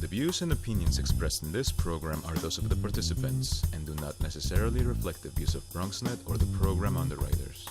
The views and opinions expressed in this program are those of the participants and do not necessarily reflect the views of Bronxnet or the program underwriters.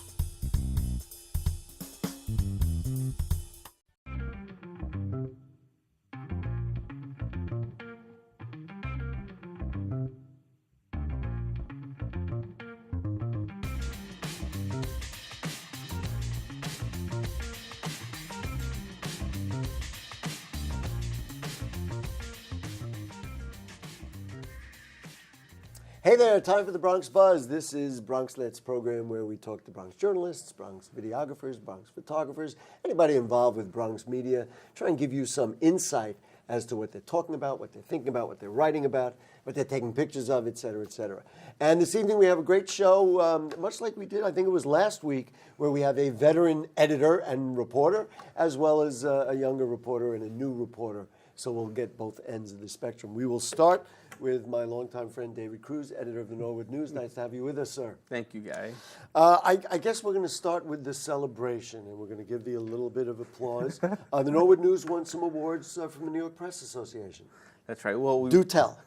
Hey there, time for the Bronx Buzz. This is Bronxnet's program where we talk to Bronx journalists, Bronx videographers, Bronx photographers, anybody involved with Bronx media, try and give you some insight as to what they're talking about, what they're thinking about, what they're writing about, what they're taking pictures of, et cetera, et cetera. And this evening we have a great show, much like we did, I think it was last week, where we have a veteran editor and reporter, as well as a younger reporter and a new reporter. So we'll get both ends of the spectrum. We will start with my longtime friend, David Cruz, editor of the Norwood News. Nice to have you with us, sir. Thank you, Guy. I guess we're going to start with the celebration, and we're going to give you a little bit of applause. The Norwood News won some awards from the New York Press Association. That's right. Well, Do tell.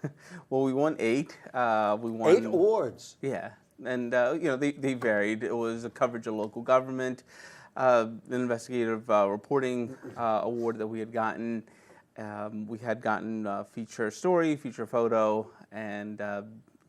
Well, we won 8. We won 8 awards. Yeah, and they varied. It was a coverage of local government, an investigative reporting award that we had gotten. We had gotten feature story, feature photo, and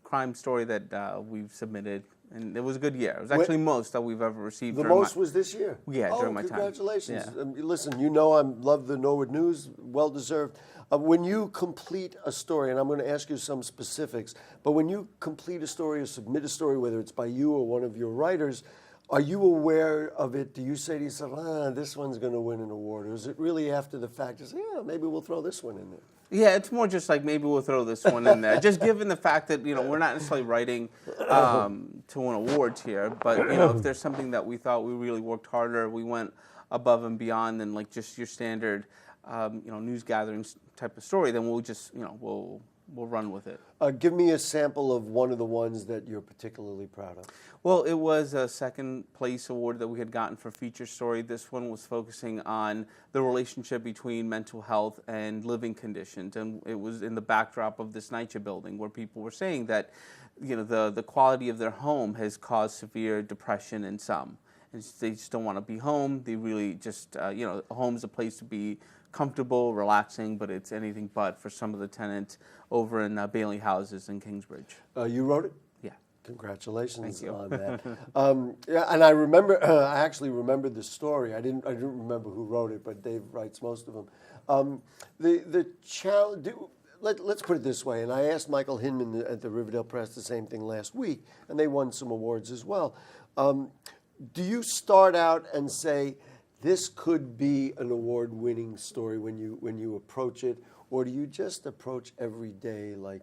crime story that we've submitted, and it was a good year. It was actually most that we've ever received. The most was this year? Yeah, during my time. Congratulations. Yeah. Listen, you know I love the Norwood News, well-deserved. When you complete a story, and I'm going to ask you some specifics, but when you complete a story or submit a story, whether it's by you or one of your writers, are you aware of it? Do you say to yourself, this one's going to win an award? Or is it really after the fact, you say, yeah, maybe we'll throw this one in there? Yeah, it's more just like maybe we'll throw this one in there. Just given the fact that, we're not necessarily writing to win awards here, but, if there's something that we thought we really worked harder, we went above and beyond than like just your standard, news gathering type of story, then we'll just, we'll run with it. Give me a sample of one of the ones that you're particularly proud of. Well, it was a second place award that we had gotten for feature story. This one was focusing on the relationship between mental health and living conditions. And it was in the backdrop of this NYCHA building where people were saying that, the quality of their home has caused severe depression in some. And they just don't want to be home. They really just, a home's a place to be comfortable, relaxing, but it's anything but for some of the tenants over in Bailey houses in Kingsbridge. You wrote it? Yeah. Congratulations on that. Yeah, and I remember, I actually remembered the story. I didn't remember who wrote it, but Dave writes most of them. The challenge. Let's put it this way, and I asked Michael Hinman at the Riverdale Press the same thing last week, and they won some awards as well. Do you start out and say, this could be an award-winning story when you approach it, or do you just approach every day like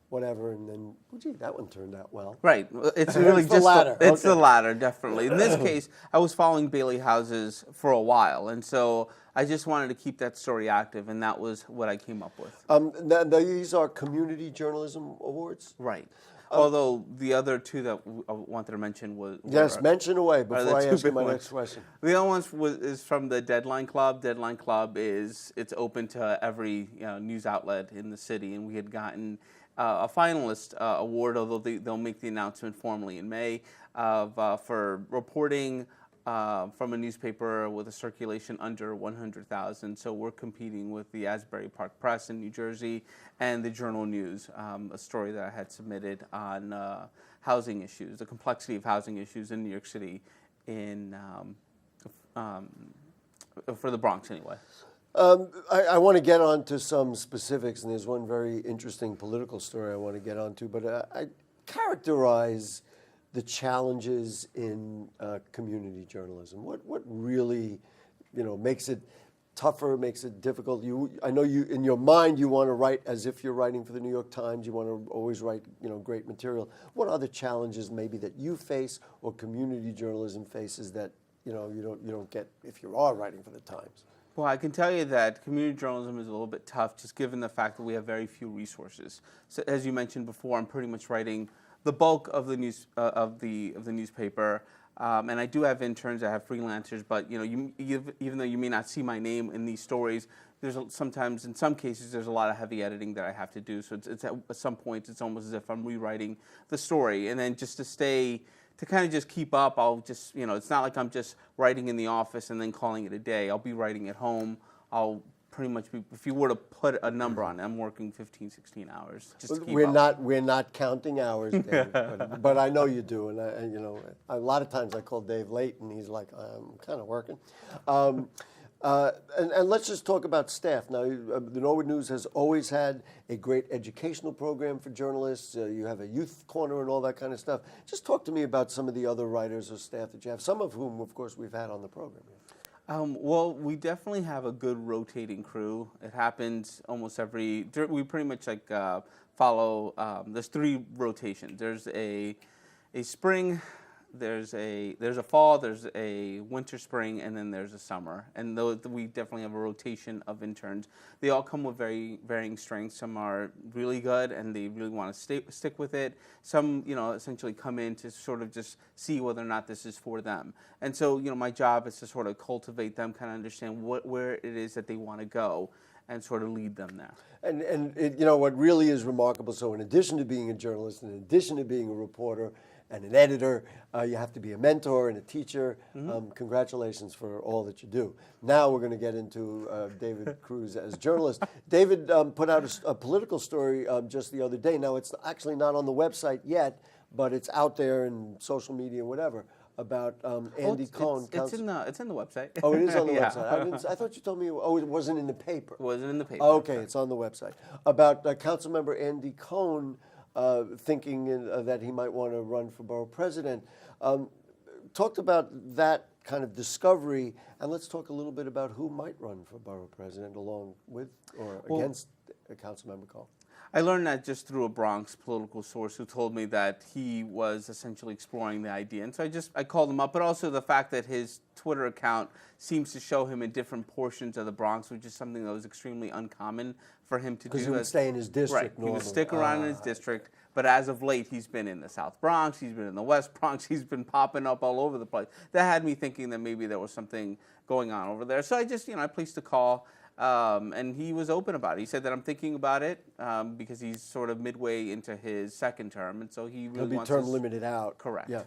whatever, and then, gee, that one turned out well? Right. It's really it's the latter. It's the latter, definitely. In this case, I was following Bailey houses for a while, and so I just wanted to keep that story active, and that was what I came up with. These are community journalism awards? Right. Although the other two that I wanted to mention was... Yes, mention away before I ask you my next question. The other one is from the Deadline Club. Deadline Club it's open to every news outlet in the city, and we had gotten a finalist award, although they'll make the announcement formally in May, for reporting from a newspaper with a circulation under 100,000. So we're competing with the Asbury Park Press in New Jersey and the Journal News, a story that I had submitted on housing issues, the complexity of housing issues in New York City for the Bronx anyway. I want to get on to some specifics, and there's one very interesting political story I want to get onto, but I characterize the challenges in community journalism. What really, makes it tougher, makes it difficult? I know you, in your mind, you want to write as if you're writing for the New York Times. You want to always write, great material. What other challenges maybe that you face or community journalism faces that, you don't get if you are writing for the Times? Well, I can tell you that community journalism is a little bit tough, just given the fact that we have very few resources. So, as you mentioned before, I'm pretty much writing the bulk of the news of the newspaper, and I do have interns. I have freelancers, but even though you may not see my name in these stories, sometimes, in some cases, there's a lot of heavy editing that I have to do. So it's at some point, it's almost as if I'm rewriting the story, and then just to kind of just keep up, I'll just, it's not like I'm just writing in the office and then calling it a day. I'll be writing at home. I'll pretty much be, if you were to put a number on it, I'm working 15, 16 hours just to keep up. We're not counting hours, Dave, but I know you do. And, a lot of times I call Dave late and he's like, I'm kind of working. And let's just talk about staff. Now, the Norwood News has always had a great educational program for journalists. You have a youth corner and all that kind of stuff. Just talk to me about some of the other writers or staff that you have, some of whom, of course, we've had on the program. Well, we definitely have a good rotating crew. It happens almost we pretty much follow, there's 3 rotations. There's a spring, there's a fall, there's a winter, spring, and then there's a summer. And we definitely have a rotation of interns. They all come with very varying strengths. Some are really good and they really want to stick with it. Some, essentially come in to sort of just see whether or not this is for them. And so, my job is to sort of cultivate them, kind of understand where it is that they want to go, and sort of lead them there. And what really is remarkable, so in addition to being a journalist, in addition to being a reporter and an editor, you have to be a mentor and a teacher. Congratulations for all that you do. Now we're going to get into David Cruz as journalist. David put out a political story just the other day. Now, it's actually not on the website yet, but it's out there in social media, whatever, about Andy Cohen. It's in the website. Oh, it is on the Yeah. website. I thought you told me, it wasn't in the paper. It wasn't in the paper. Okay, it's on the website. About Councilmember Andy Cohen thinking that he might want to run for borough president. Talked about that kind of discovery, and let's talk a little bit about who might run for borough president along with or against Councilmember Cohen. I learned that just through a Bronx political source who told me that he was essentially exploring the idea. And so I called him up, but also the fact that his Twitter account seems to show him in different portions of the Bronx, which is something that was extremely uncommon for him to do. Because he would stay in his district Right, normally. he would stick around in his district, but as of late, he's been in the South Bronx, he's been in the West Bronx, he's been popping up all over the place. That had me thinking that maybe there was something going on over there. So I just, I placed a call. And he was open about it. He said that I'm thinking about it because he's sort of midway into his second term, and so he really wants to term limited out. Correct. Yeah.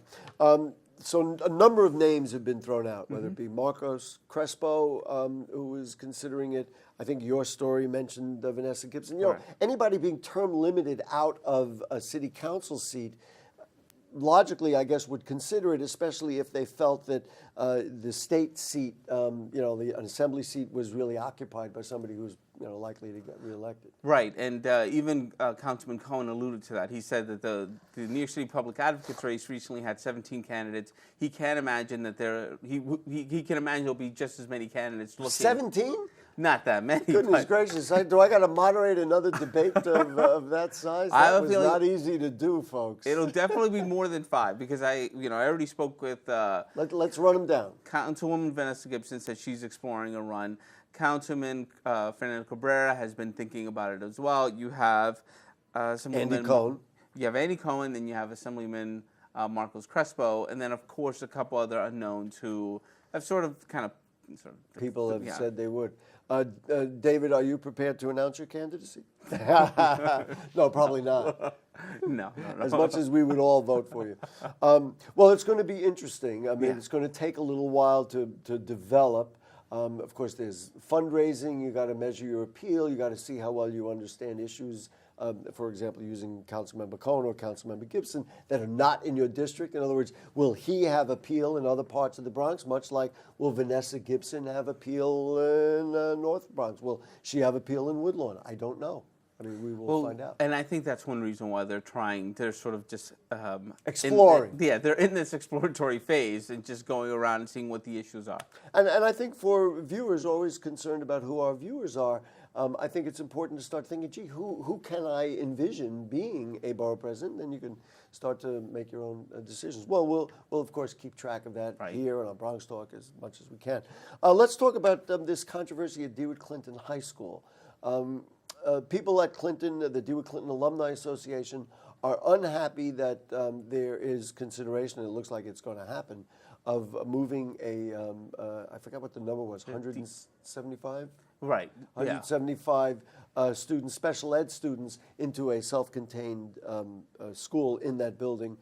So a number of names have been thrown out, whether it be Marcos Crespo, who was considering it. I think your story mentioned Vanessa Gibson. Anybody being term limited out of a city council seat, logically, I guess, would consider it, especially if they felt that the state seat, an assembly seat, was really occupied by somebody who's likely to get reelected. Right, and even Councilman Cohen alluded to that. He said that the New York City Public Advocates race recently had 17 candidates. He can't imagine that he can imagine there'll be just as many candidates looking. 17? Not that many. Goodness gracious! Do I got to moderate another debate of that size? That was not easy to do, folks. It'll definitely be more than 5 because I already spoke with. Let's run them down. Councilwoman Vanessa Gibson said she's exploring a run. Councilman Fernando Cabrera has been thinking about it as well. You have Andy Cohen. You have Andy Cohen, then you have Assemblyman Marcos Crespo, and then of course a couple other unknowns who have People have said they would. David, are you prepared to announce your candidacy? No, probably not. No. As much as we would all vote for you. Well, it's going to be interesting. I mean, it's going to take a little while to develop. Of course, there's fundraising. You got to measure your appeal. You got to see how well you understand issues. For example, using Councilmember Cohen or Councilmember Gibson that are not in your district. In other words, will he have appeal in other parts of the Bronx, much like will Vanessa Gibson have appeal in North Bronx? Will she have appeal in Woodlawn? I don't know. I mean, we will find out. And I think that's one reason why they're sort of just exploring. They're in this exploratory phase and just going around and seeing what the issues are. And I think for viewers always concerned about who our viewers are, I think it's important to start thinking, gee, who can I envision being a borough president? Then you can start to make your own decisions. Well, we'll of course keep track of that here on our Bronx Talk as much as we can. Let's talk about this controversy at DeWitt Clinton High School. People at Clinton, the DeWitt Clinton Alumni Association, are unhappy that there is consideration, and it looks like it's going to happen, of moving I forgot what the number was, 175? Right. 175 students, special ed students, into a self-contained school in that building.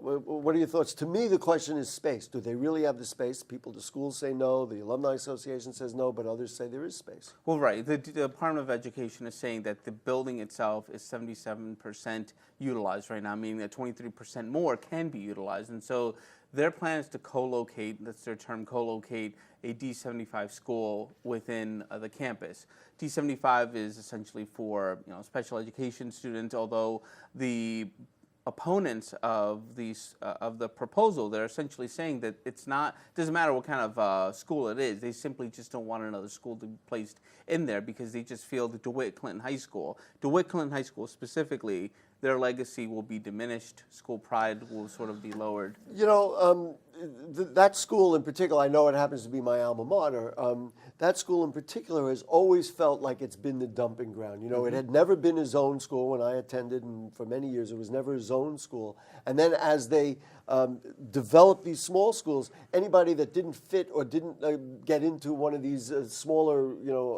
What are your thoughts? To me, the question is space. Do they really have the space? People, the schools say no. The Alumni Association says no, but others say there is space. Well, right. The Department of Education is saying that the building itself is 77% utilized right now, meaning that 23% more can be utilized. And so their plan is to co-locate, that's their term, co-locate a D75 school within the campus. D75 is essentially for special education students, although the opponents of the proposal, they're essentially saying that it doesn't matter what kind of school it is. They simply just don't want another school to be placed in there because they just feel that DeWitt Clinton High School specifically, their legacy will be diminished. School pride will sort of be lowered. That school in particular, I know it happens to be my alma mater, that school in particular has always felt like it's been the dumping ground. It had never been a zone school when I attended, and for many years it was never a zone school. And then as they developed these small schools, anybody that didn't fit or didn't get into one of these smaller,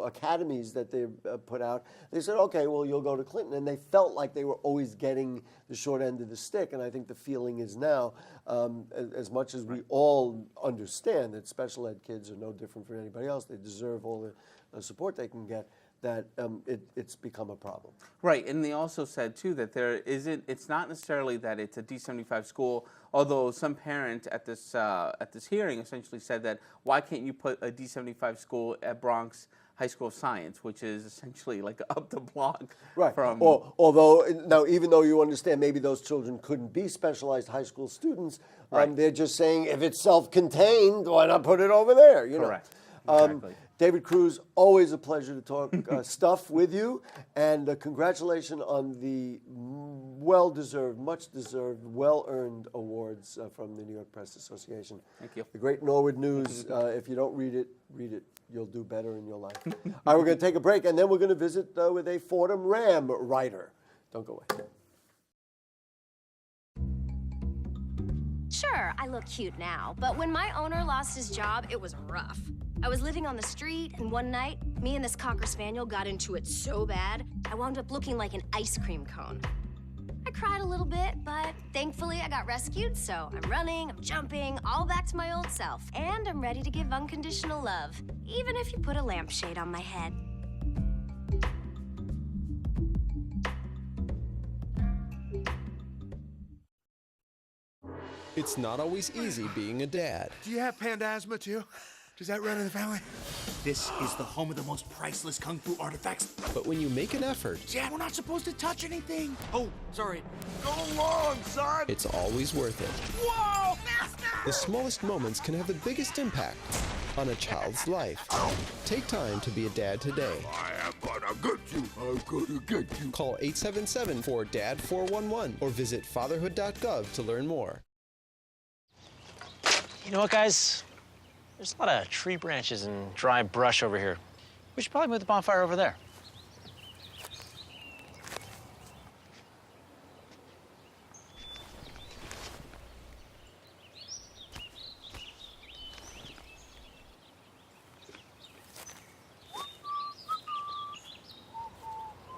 academies that they put out, they said, okay, well, you'll go to Clinton. And they felt like they were always getting the short end of the stick. And I think the feeling is now, as much as we all understand that special ed kids are no different from anybody else, they deserve all the support they can get, that it's become a problem. Right, and they also said, too, that it's not necessarily that it's a D75 school, although some parent at this hearing essentially said that, why can't you put a D75 school at Bronx High School of Science, which is essentially like up the block from... Although, now, even though you understand maybe those children couldn't be specialized high school students, they're just saying, if it's self-contained, why not put it over there? Correct. Exactly. David Cruz, always a pleasure to talk stuff with you, and congratulations on the well-deserved, much-deserved, well-earned awards from the New York Press Association. Thank you. The great Norwood News, if you don't read it, you'll do better in your life. All right, we're going to take a break, and then we're going to visit with a Fordham Ram writer. Don't go away. Sure, I look cute now, but when my owner lost his job, it was rough. I was living on the street, and one night, me and this Cocker Spaniel got into it so bad, I wound up looking like an ice cream cone. I cried a little bit, but thankfully I got rescued, so I'm running, I'm jumping, all back to my old self. And I'm ready to give unconditional love, even if you put a lampshade on my head. It's not always easy being a dad. Do you have panda asthma too? Does that run in the family? This is the home of the most priceless kung fu artifacts. But when you make an effort, Dad, we're not supposed to touch anything. Oh, sorry. Go along, son. it's always worth it. Whoa! Master! The smallest moments can have the biggest impact on a child's life. Take time to be a dad today. I am gonna get you. I'm gonna get you. Call 877-4DAD-411 or visit fatherhood.gov to learn more. You know what, guys? There's a lot of tree branches and dry brush over here. We should probably move the bonfire over there.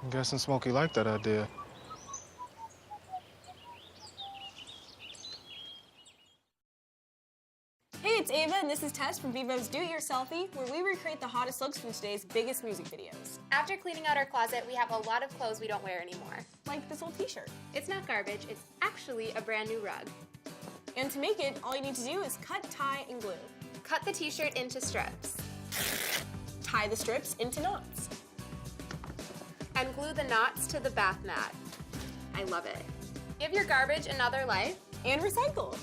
I'm guessing Smokey liked that idea. Hey, it's Ava, and this is Tess from Vivo's Do It Yourselfie, where we recreate the hottest looks from today's biggest music videos. After cleaning out our closet, we have a lot of clothes we don't wear anymore. Like this old t-shirt. It's not garbage, it's actually a brand new rug. And to make it, all you need to do is cut, tie, and glue. Cut the t-shirt into strips. Tie the strips into knots. And glue the knots to the bath mat. I love it. Give your garbage another life. And recycle.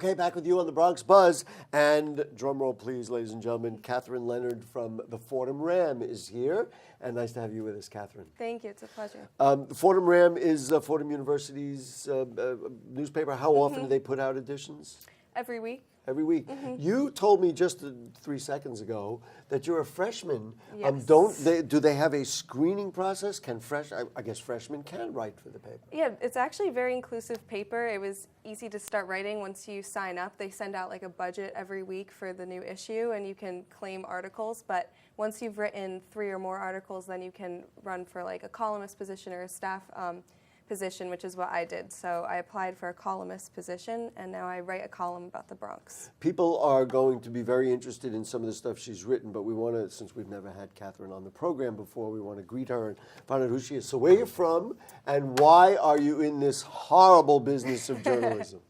Okay, back with you on the Bronx Buzz. And drum roll, please, ladies and gentlemen. Katherine Leonard from the Fordham Ram is here. And nice to have you with us, Katherine. Thank you. It's a pleasure. The Fordham Ram is Fordham University's newspaper. How often do they put out editions? Every week. Every week. You told me just 3 seconds ago that you're a freshman. Yes. Do they have a screening process? I guess freshmen can write for the paper. Yeah, it's actually a very inclusive paper. It was easy to start writing once you sign up. They send out like a budget every week for the new issue, and you can claim articles. But once you've written 3 or more articles, then you can run for like a columnist position or a staff position, which is what I did. So I applied for a columnist position, and now I write a column about the Bronx. People are going to be very interested in some of the stuff she's written, but we want to, since we've never had Katherine on the program before, we want to greet her and find out who she is. So where you're from, and why are you in this horrible business of journalism?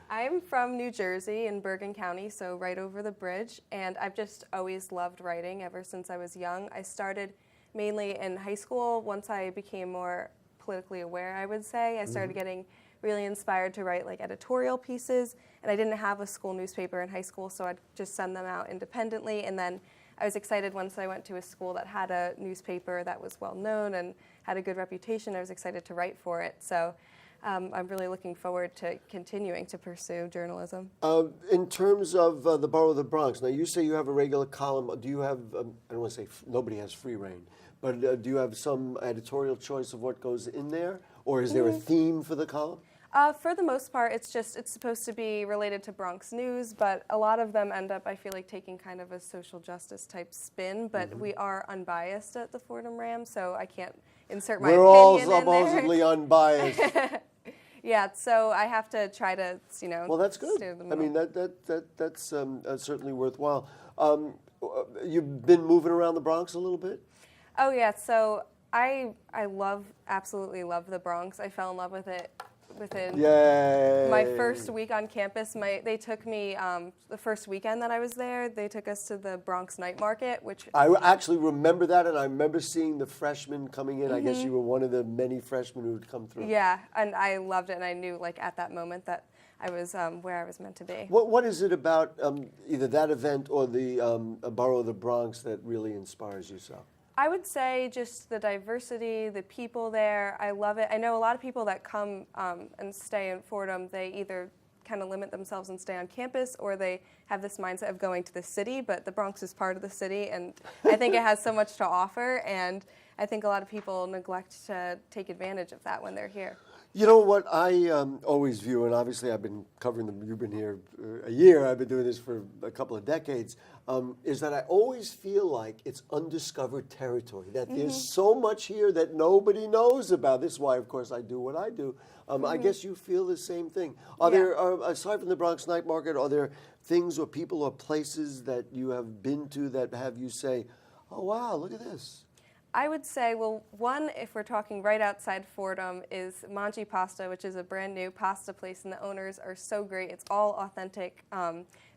I'm from New Jersey in Bergen County, so right over the bridge, and I've just always loved writing ever since I was young. I started mainly in high school. Once I became more politically aware, I would say, I started getting really inspired to write like editorial pieces, and I didn't have a school newspaper in high school, so I'd just send them out independently. And then I was excited once I went to a school that had a newspaper that was well known and had a good reputation. I was excited to write for it. So I'm really looking forward to continuing to pursue journalism. In terms of the borough of the Bronx, now you say you have a regular column. Do you have, I don't want to say nobody has free reign, but do you have some editorial choice of what goes in there? Or is there a theme for the column? For the most part, it's supposed to be related to Bronx news, but a lot of them end up, I feel like, taking kind of a social justice type spin, but we are unbiased at the Fordham Ram, so I can't insert my We're all opinion in there. supposedly unbiased. Yeah, so I have to try to, Well, that's good. steer the I mean, middle. that's certainly worthwhile. You've been moving around the Bronx a little bit? Oh yeah, so I absolutely love the Bronx. I fell in love with it within my first week on campus. They took me the first weekend that I was there. They took us to the Bronx night market, which I actually remember that, and I remember seeing the freshmen coming in. I guess you were one of the many freshmen who had come through. Yeah, and I loved it, and I knew like at that moment that I was where I was meant to be. What is it about either that event or the borough of the Bronx that really inspires you so? I would say just the diversity, the people there. I love it. I know a lot of people that come and stay in Fordham, they either kind of limit themselves and stay on campus, or they have this mindset of going to the city, but the Bronx is part of the city, and I think it has so much to offer, and I think a lot of people neglect to take advantage of that when they're here. You know what I always view, and obviously I've been covering them, you've been here a year, I've been doing this for a couple of decades, is that I always feel like it's undiscovered territory, that there's so much here that nobody knows about. This is why, of course, I do what I do. I guess you feel the same thing. Are there, aside from the Bronx Night Market, are there things or people or places that you have been to that have you say, oh, wow, look at this? I would say, well, one, if we're talking right outside Fordham, is Mangi Pasta, which is a brand new pasta place, and the owners are so great. It's all authentic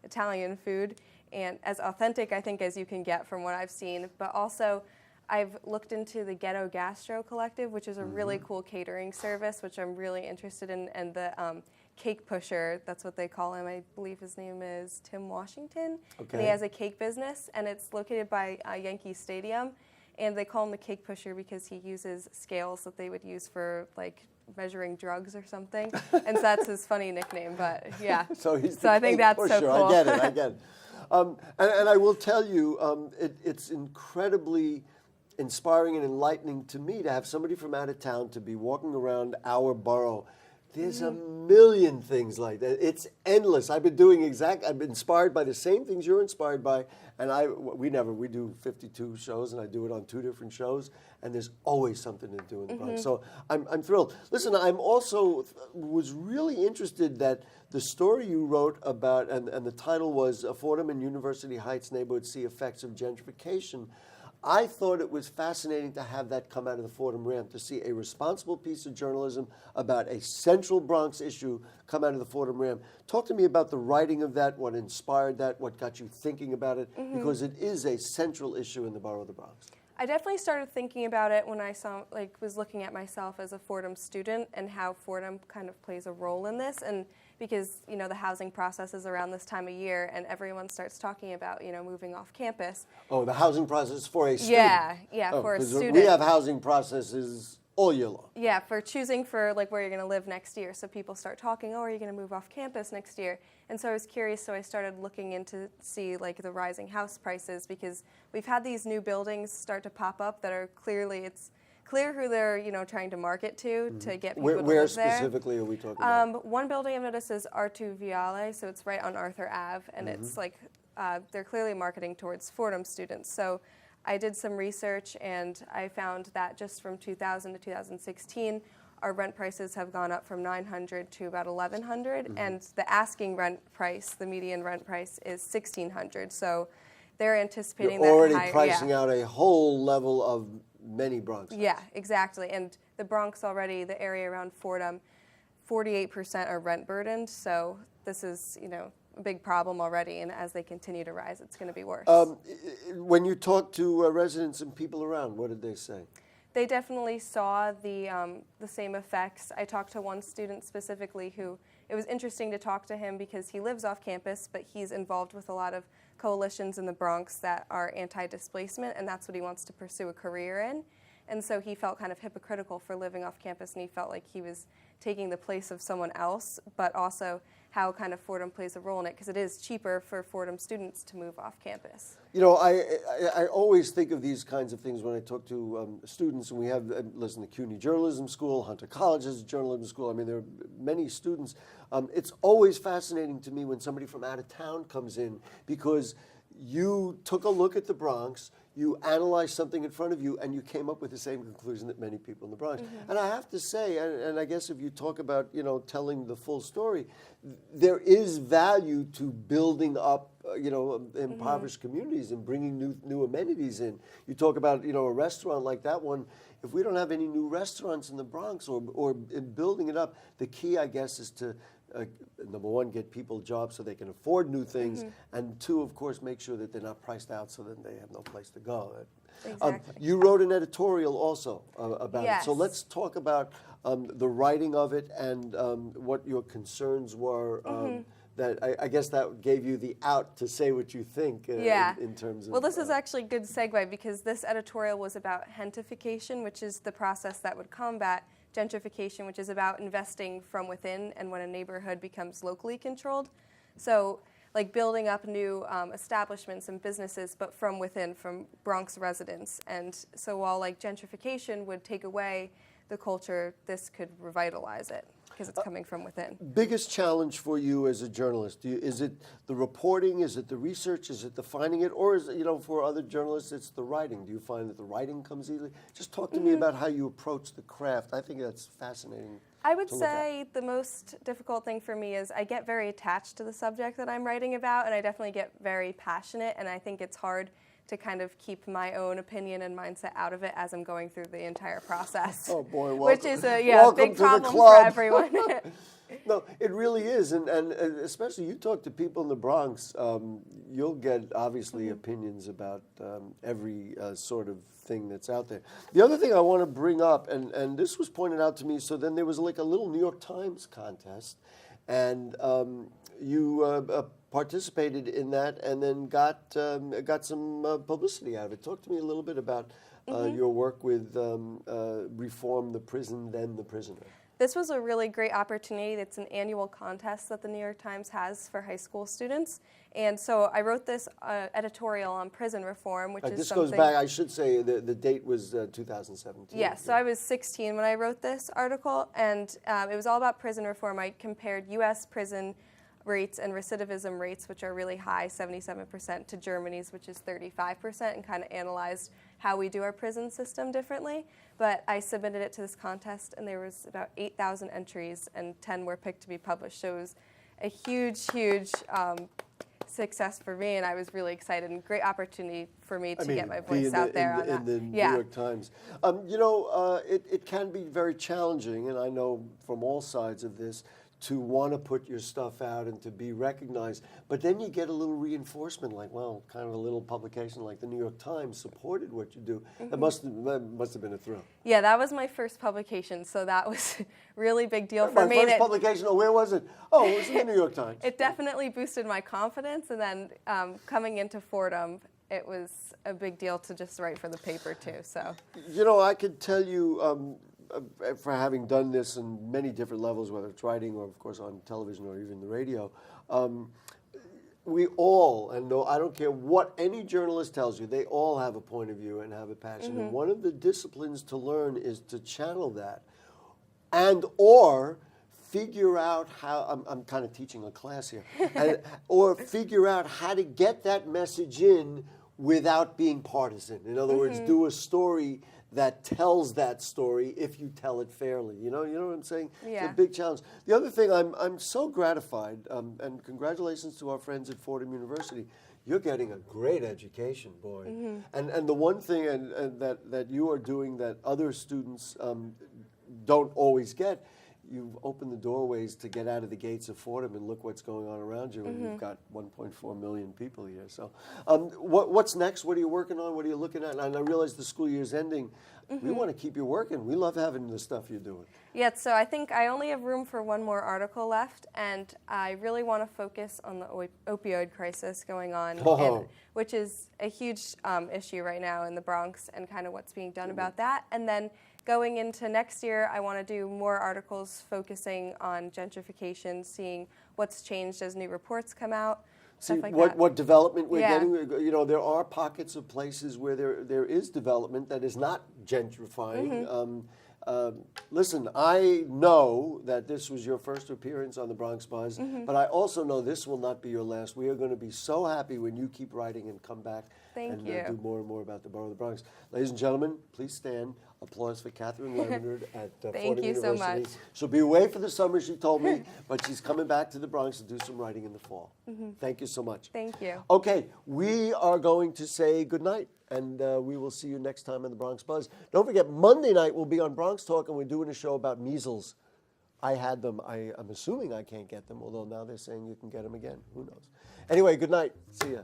Italian food, and as authentic, I think, as you can get from what I've seen. But also, I've looked into the Ghetto Gastro Collective, which is a really cool catering service, which I'm really interested in, and the cake pusher, that's what they call him. I believe his name is Tim Washington. Okay. And he has a cake business, and it's located by Yankee Stadium. And they call him the cake pusher because he uses scales that they would use for like measuring drugs or something. And so that's his funny nickname, but yeah. So he's the so I think cake that's pusher. so cool. I get it. And I will tell you, it's incredibly inspiring and enlightening to me to have somebody from out of town to be walking around our borough. There's a million things like that. It's endless. I've been inspired by the same things you're inspired by, and we do 52 shows, and I do it on 2 different shows, and there's always something to do in the Bronx. So I'm thrilled. Listen, I'm also was really interested that the story you wrote about, and the title was Fordham and University Heights Neighborhood See Effects of Gentrification. I thought it was fascinating to have that come out of the Fordham Ram, to see a responsible piece of journalism about a central Bronx issue come out of the Fordham Ram. Talk to me about the writing of that, what inspired that, what got you thinking about it, because it is a central issue in the borough of the Bronx. I definitely started thinking about it when I was looking at myself as a Fordham student and how Fordham kind of plays a role in this. And because, you know, the housing process is around this time of year and everyone starts talking about, you know, moving off campus. Oh, the housing process for a student? Yeah, Oh, for a 'cause student. we have housing processes all year long. Yeah, for choosing for like where you're going to live next year. So people start talking, oh, are you going to move off campus next year? And so I was curious, so I started looking into see like the rising house prices, because we've had these new buildings start to pop up that are clearly, it's clear who they're, you know, trying to market to get people to Where live there. specifically are we talking about? One building I've noticed is R2 Viale, so it's right on Arthur Ave, and it's like they're clearly marketing towards Fordham students. So I did some research and I found that just from 2000 to 2016, our rent prices have gone up from $900 to about $1,100, and the asking rent price, the median rent price, is $1,600. So they're anticipating You're already that pricing out a whole level of many Bronx. Yeah, exactly. And the Bronx already, the area around Fordham, 48% are rent burdened. So this is, you know, a big problem already, and as they continue to rise, it's going to be worse. When you talk to residents and people around, what did they say? They definitely saw the same effects. I talked to one student specifically who, it was interesting to talk to him because he lives off campus, but he's involved with a lot of coalitions in the Bronx that are anti-displacement, and that's what he wants to pursue a career in. And so he felt kind of hypocritical for living off campus, and he felt like he was taking the place of someone else, but also how kind of Fordham plays a role in it, because it is cheaper for Fordham students to move off campus. You know, I always think of these kinds of things when I talk to students, and we have, listen, the CUNY Journalism School, Hunter College has a journalism school. I mean, there are many students. It's always fascinating to me when somebody from out of town comes in, because you took a look at the Bronx, you analyzed something in front of you, and you came up with the same conclusion that many people in the Bronx. And I have to say, and I guess if you talk about, you know, telling the full story, there is value to building up, you know, impoverished communities and bringing new amenities in. You talk about, you know, a restaurant like that one. If we don't have any new restaurants in the Bronx or in building it up, the key, I guess, is to number one, get people jobs so they can afford new things, and two, of course, make sure that they're not priced out so that they have no place to go. Exactly. You wrote an editorial also about it. So Yes. let's talk about the writing of it and what your concerns were. That I guess that gave you the out to say what you think in terms of... Well, this is actually a good segue, because this editorial was about gentrification, which is the process that would combat gentrification, which is about investing from within and when a neighborhood becomes locally controlled. So like building up new establishments and businesses, but from within, from Bronx residents. And so while like gentrification would take away the culture, this could revitalize it, because it's coming from within. Biggest challenge for you as a journalist? Is it the reporting? Is it the research? Is it the finding it? Or is it, you know, for other journalists, it's the writing? Do you find that the writing comes easily? Just talk to me about how you approach the craft. I think that's fascinating. I would say the most difficult thing for me is I get very attached to the subject that I'm writing about, and I definitely get very passionate, and I think it's hard to kind of keep my own opinion and mindset out of it as I'm going through the entire process. Oh boy, which is a big to problem the for club. everyone. No, it really is, and especially you talk to people in the Bronx, you'll get obviously opinions about every sort of thing that's out there. The other thing I want to bring up, and this was pointed out to me, so then there was like a little New York Times contest, and you participated in that and then got some publicity out of it. Talk to me a little bit about your work with Reform the Prison, Then the Prisoner. This was a really great opportunity. It's an annual contest that the New York Times has for high school students. And so I wrote this editorial on prison reform, which is this something... goes back, I should say, the date was 2017. Yeah, so I was 16 when I wrote this article, and it was all about prison reform. I compared U.S. prison rates and recidivism rates, which are really high, 77%, to Germany's, which is 35%, and kind of analyzed how we do our prison system differently. But I submitted it to this contest, and there was about 8,000 entries, and 10 were picked to be published. So it was a huge, huge success for me, and I was really excited, and great opportunity for me to get my voice out there on that. In the New York Times. You know, it can be very challenging, and I know from all sides of this, to want to put your stuff out and to be recognized. But then you get a little reinforcement, like, well, kind of a little publication like the New York Times supported what you do. That must have been a thrill. Yeah, that was my first publication, so that was a really big deal for My me. first publication, where was it? Oh, it was in the New York Times. It definitely boosted my confidence, and then coming into Fordham, it was a big deal to just write for the paper too. So, you know, I could tell you, for having done this in many different levels, whether it's writing or, of course, on television or even the radio, we all, and no, I don't care what any journalist tells you, they all have a point of view and have a passion. And one of the disciplines to learn is to channel that, and or figure out how, I'm kind of teaching a class here, or figure out how to get that message in without being partisan. In other words, do a story that tells that story if you tell it fairly. You know what I'm saying? Yeah. It's a big challenge. The other thing, I'm so gratified, and congratulations to our friends at Fordham University. You're getting a great education, boy. And the one thing that you are doing that other students don't always get, you've opened the doorways to get out of the gates of Fordham and look what's going on around you, and you've got 1.4 million people here. So what's next? What are you working on? What are you looking at? And I realize the school year's ending. We want to keep you working. We love having the stuff you're doing. yeah, so I think I only have room for one more article left, and I really want to focus on the opioid crisis going on, which is a huge issue right now in the Bronx, and kind of what's being done about that. And then going into next year, I want to do more articles focusing on gentrification, seeing what's changed as new reports come out, See stuff like what, that. what development we're Yeah. getting. You know, there are pockets of places where there is development that is not gentrifying. Listen, I know that this was your first appearance on the Bronx Buzz, but I also know this will not be your last. We are going to be so happy when you keep writing and come back and do more and more about the borough of the Bronx. Ladies and gentlemen, please stand. Applause for Katherine Leonard at Fordham University. so much. She'll be away for the summer, she told me, but she's coming back to the Bronx to do some writing in the fall. Thank you so much. Thank you. Okay, we are going to say goodnight, and we will see you next time on the Bronx Buzz. Don't forget, Monday night we'll be on Bronx Talk, and we're doing a show about measles. I had them. I'm assuming I can't get them, although now they're saying you can get them again. Who knows? Anyway, good night. See ya.